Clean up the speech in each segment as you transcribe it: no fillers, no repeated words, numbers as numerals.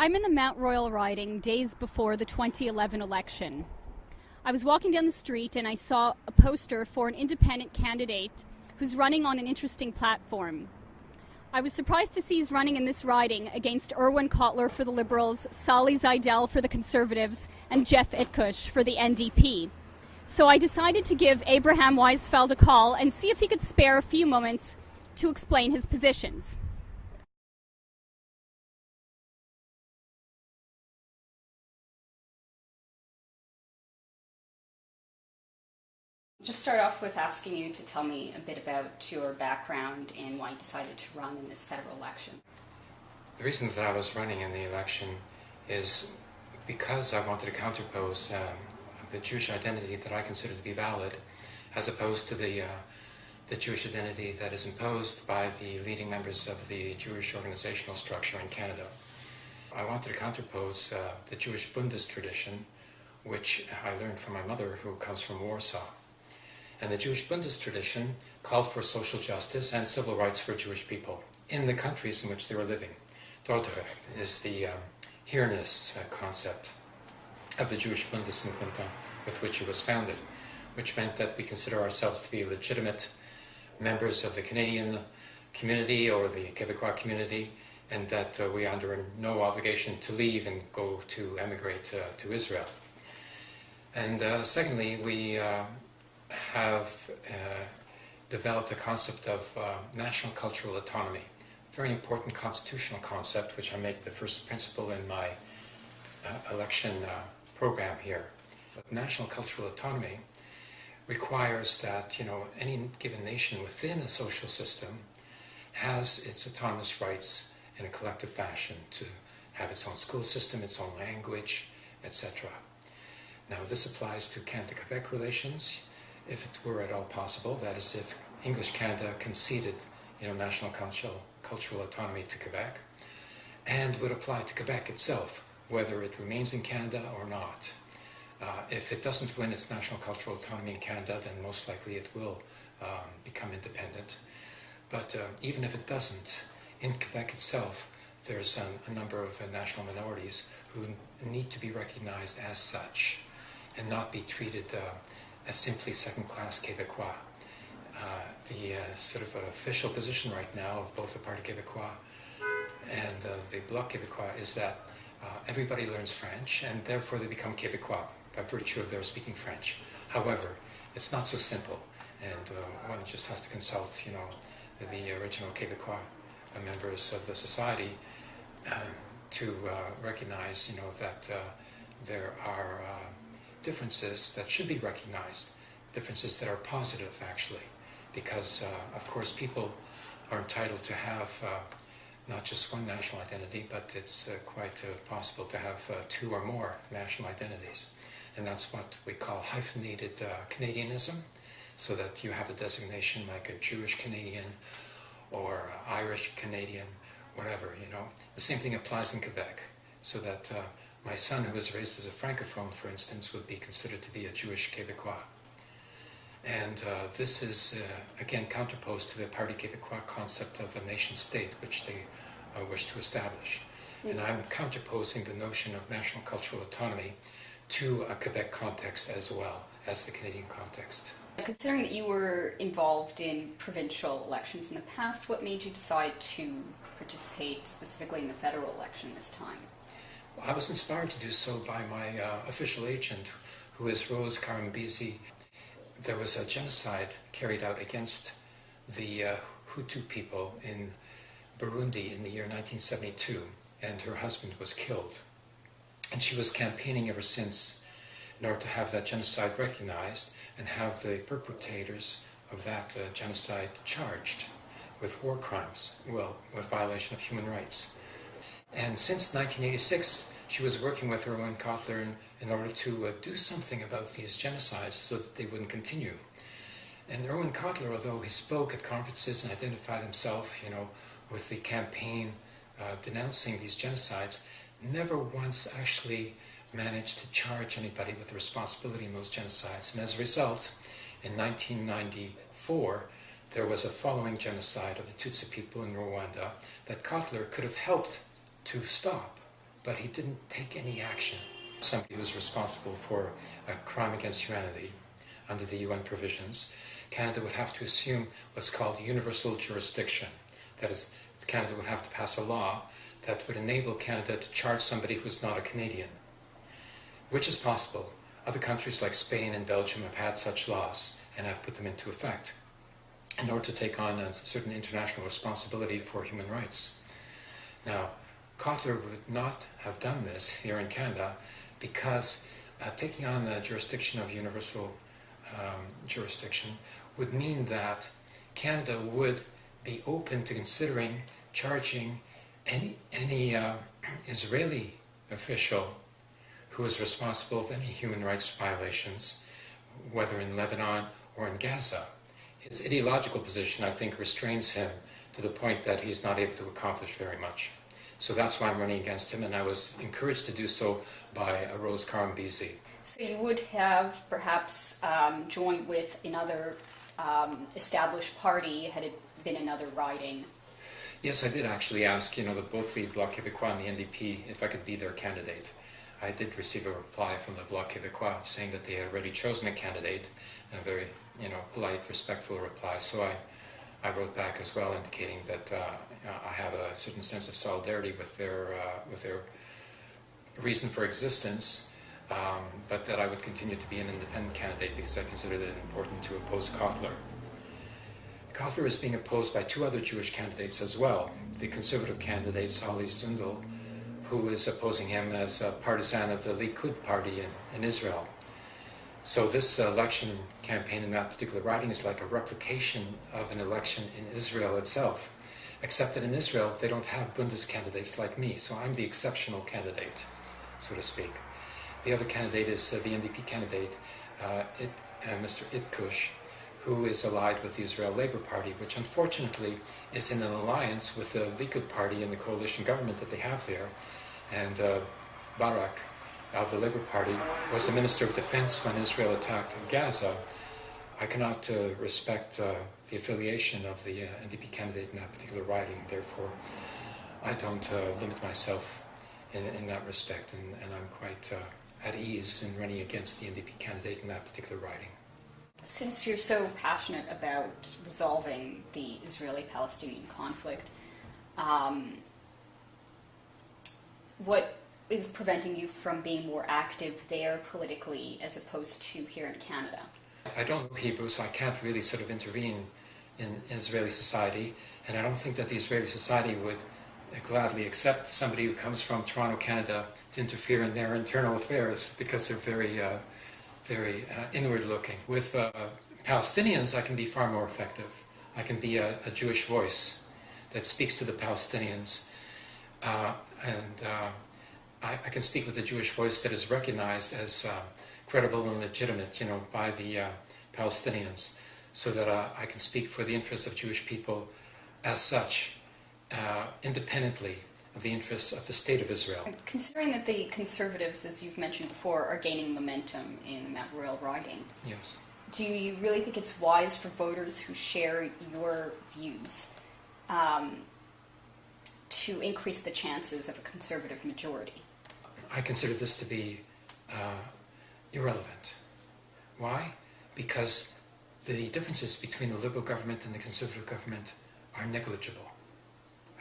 I'm in the Mount Royal riding days before the 2011 election. I was walking down the street and I saw a poster for an independent candidate who's running on an interesting platform. I was surprised to see he's running in this riding against Erwin Kotler for the Liberals, Sali Zaidel for the Conservatives, and Jeff Itkush for the NDP. So I decided to give Abraham Weizfeld a call and see if he could spare a few moments to explain his positions. Just start off with asking you to tell me a bit about your background and why you decided to run in this federal election. The reason that I was running in the election is because I wanted to counterpose the Jewish identity that I consider to be valid, as opposed to the Jewish identity that is imposed by the leading members of the Jewish organizational structure in Canada. I wanted to counterpose the Jewish Bundist tradition, which I learned from my mother, who comes from Warsaw. And the Jewish Bundist tradition called for social justice and civil rights for Jewish people in the countries in which they were living. Dortrecht is the here-ness concept of the Jewish Bundist movement with which it was founded, which meant that we consider ourselves to be legitimate members of the Canadian community or the Quebecois community, and that we are under no obligation to leave and go to emigrate to Israel. And secondly, we have developed a concept of national cultural autonomy, a very important constitutional concept, which I make the first principle in my election program here. But national cultural autonomy requires that, any given nation within a social system has its autonomous rights in a collective fashion to have its own school system, its own language, etc. Now, this applies to Canada-Quebec relations, if it were at all possible. That is, if English Canada conceded, national cultural autonomy to Quebec, and would apply to Quebec itself, whether it remains in Canada or not. If it doesn't win its national cultural autonomy in Canada, then most likely it will become independent. But even if it doesn't, in Quebec itself, there's a number of national minorities who need to be recognized as such and not be treated as simply second-class Québécois. The sort of official position right now of both the Parti Québécois and the Bloc Québécois is that everybody learns French and therefore they become Québécois by virtue of their speaking French. However, it's not so simple, and one just has to consult, the original Québécois members of the society to recognize, that there are differences that should be recognized, differences that are positive, actually, because, of course, people are entitled to have not just one national identity, but it's quite possible to have two or more national identities. And that's what we call hyphenated Canadianism, so that you have a designation like a Jewish Canadian or Irish Canadian, whatever, The same thing applies in Quebec, so that my son, who was raised as a francophone, for instance, would be considered to be a Jewish Québécois. And this is, again, counterposed to the Parti Québécois concept of a nation-state, which they wish to establish. And I'm counterposing the notion of national cultural autonomy to a Quebec context as well as the Canadian context. Considering that you were involved in provincial elections in the past, what made you decide to participate specifically in the federal election this time? I was inspired to do so by my official agent, who is Rose Karambizi. There was a genocide carried out against the Hutu people in Burundi in the year 1972, and her husband was killed. And she was campaigning ever since in order to have that genocide recognized and have the perpetrators of that genocide charged with war crimes, with violation of human rights. And since 1986, she was working with Erwin Kotler in order to do something about these genocides so that they wouldn't continue. And Erwin Kotler, although he spoke at conferences and identified himself, with the campaign denouncing these genocides, never once actually managed to charge anybody with the responsibility in those genocides. And as a result, in 1994, there was a following genocide of the Tutsi people in Rwanda that Kotler could have helped to stop but he didn't take any action. Somebody who's responsible for a crime against humanity under the UN provisions, Canada would have to assume what's called universal jurisdiction. That is, Canada would have to pass a law that would enable Canada to charge somebody who's not a Canadian, which is possible. Other countries like Spain and Belgium have had such laws and have put them into effect in order to take on a certain international responsibility for human rights. Now, Cawthor would not have done this here in Canada because taking on the jurisdiction of universal jurisdiction would mean that Canada would be open to considering charging any Israeli official who is responsible for any human rights violations, whether in Lebanon or in Gaza. His ideological position, I think, restrains him to the point that he's not able to accomplish very much. So that's why I'm running against him, and I was encouraged to do so by Rose Karam-Bizi. So you would have perhaps joined with another established party had it been another riding? Yes, I did actually ask, both the Bloc Québécois and the NDP if I could be their candidate. I did receive a reply from the Bloc Québécois saying that they had already chosen a candidate, and a very, polite, respectful reply. So I wrote back as well, indicating that I have a certain sense of solidarity with their reason for existence, but that I would continue to be an independent candidate because I considered it important to oppose Cawthor. Cawthor is being opposed by two other Jewish candidates as well. The conservative candidate, Sali Sundal, who is opposing him as a partisan of the Likud party in Israel. So this election campaign in that particular riding is like a replication of an election in Israel itself, except that in Israel they don't have Bundist candidates like me, so I'm the exceptional candidate, so to speak. The other candidate is the NDP candidate, Mr. Itkush, who is allied with the Israel Labour Party, which unfortunately is in an alliance with the Likud party and the coalition government that they have there. And Barak of the Labour Party was the Minister of Defense when Israel attacked Gaza. I cannot respect the affiliation of the NDP candidate in that particular riding. Therefore, I don't limit myself in that respect, and I'm quite at ease in running against the NDP candidate in that particular riding. Since you're so passionate about resolving the Israeli-Palestinian conflict, what is preventing you from being more active there politically as opposed to here in Canada? I don't know Hebrew, so I can't really sort of intervene in Israeli society, and I don't think that the Israeli society would gladly accept somebody who comes from Toronto, Canada, to interfere in their internal affairs because they're very inward-looking. With Palestinians, I can be far more effective. I can be a Jewish voice that speaks to the Palestinians, and I can speak with a Jewish voice that is recognized as credible and legitimate, by the Palestinians, so that I can speak for the interests of Jewish people as such, independently of the interests of the State of Israel. Considering that the Conservatives, as you've mentioned before, are gaining momentum in the Mount Royal riding, yes, do you really think it's wise for voters who share your views to increase the chances of a Conservative majority? I consider this to be irrelevant. Why? Because the differences between the Liberal government and the Conservative government are negligible.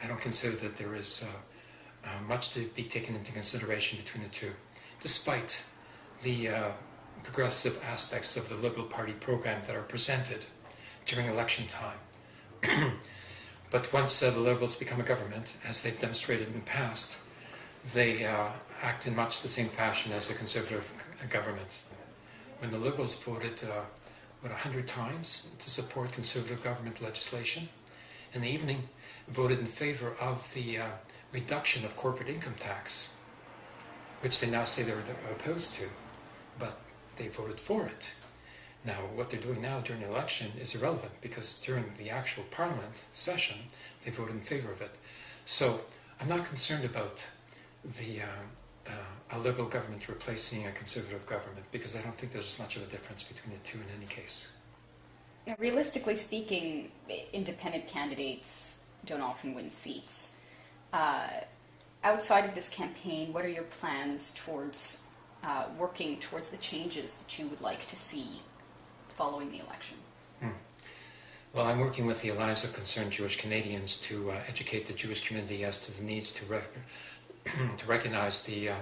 I don't consider that there is much to be taken into consideration between the two, despite the progressive aspects of the Liberal Party program that are presented during election time. But once the Liberals become a government, as they've demonstrated in the past, they act in much the same fashion as a Conservative government. When the Liberals voted, 100 times to support Conservative government legislation, in the evening voted in favor of the reduction of corporate income tax, which they now say they're opposed to, but they voted for it. Now, what they're doing now during the election is irrelevant because during the actual Parliament session, they voted in favor of it. So I'm not concerned about a Liberal government replacing a Conservative government because I don't think there's much of a difference between the two in any case. Now, realistically speaking, independent candidates don't often win seats. outside of this campaign, what are your plans towards working towards the changes that you would like to see following the election? Well, I'm working with the Alliance of Concerned Jewish Canadians to educate the Jewish community as to the needs to recognize the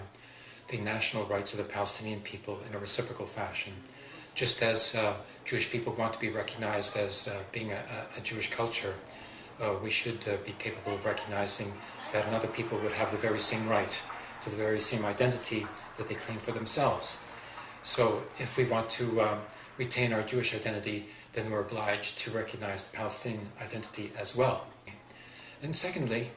national rights of the Palestinian people in a reciprocal fashion. Just as Jewish people want to be recognized as being a Jewish culture, we should be capable of recognizing that another people would have the very same right to the very same identity that they claim for themselves. So if we want to retain our Jewish identity, then we're obliged to recognize the Palestinian identity as well. And secondly,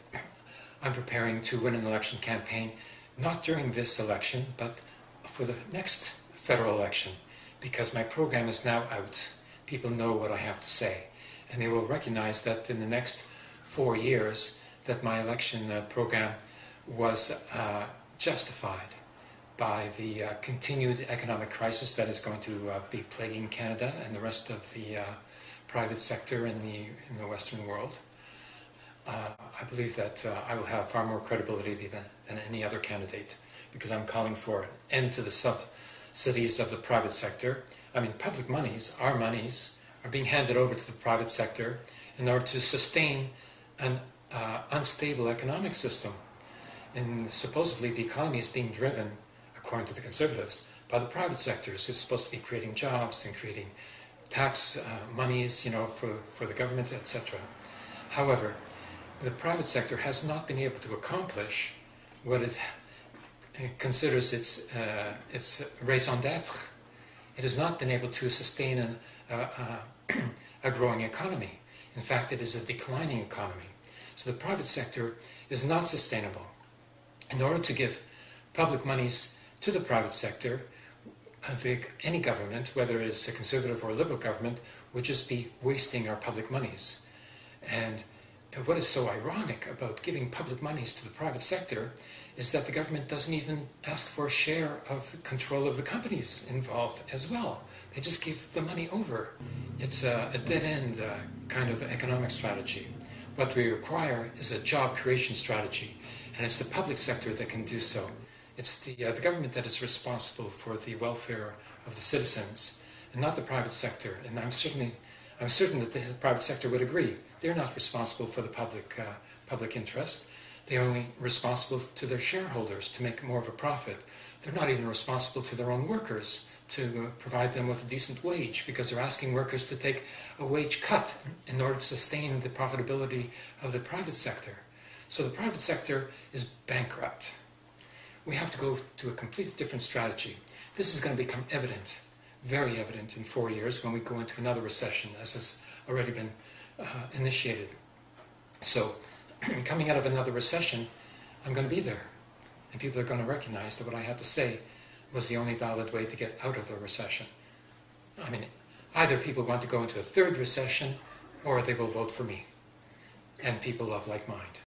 I'm preparing to win an election campaign, not during this election, but for the next federal election, because my program is now out. People know what I have to say, and they will recognize that in the next 4 years that my election program was justified by the continued economic crisis that is going to be plaguing Canada and the rest of the private sector in the Western world. I believe that I will have far more credibility than any other candidate, because I'm calling for an end to the subsidies of the private sector. I mean, public monies, our monies, are being handed over to the private sector in order to sustain an unstable economic system. And supposedly the economy is being driven, according to the Conservatives, by the private sectors. It's supposed to be creating jobs and creating tax monies, for the government, etc. However, the private sector has not been able to accomplish what it considers its raison d'être. It has not been able to sustain a growing economy. In fact, it is a declining economy. So the private sector is not sustainable. In order to give public monies to the private sector, any government, whether it's a conservative or a liberal government, would just be wasting our public monies. And what is so ironic about giving public monies to the private sector is that the government doesn't even ask for a share of the control of the companies involved as well. They just give the money over. It's a dead-end kind of economic strategy. What we require is a job creation strategy, and it's the public sector that can do so. It's the government that is responsible for the welfare of the citizens, and not the private sector. And I'm certain that the private sector would agree. They're not responsible for the public interest. They're only responsible to their shareholders to make more of a profit. They're not even responsible to their own workers to provide them with a decent wage, because they're asking workers to take a wage cut in order to sustain the profitability of the private sector. So the private sector is bankrupt. We have to go to a completely different strategy. This is going to become evident, very evident, in 4 years when we go into another recession, as has already been initiated. So coming out of another recession, I'm going to be there. And people are going to recognize that what I had to say was the only valid way to get out of a recession. I mean, either people want to go into a third recession, or they will vote for me, and people of like mind.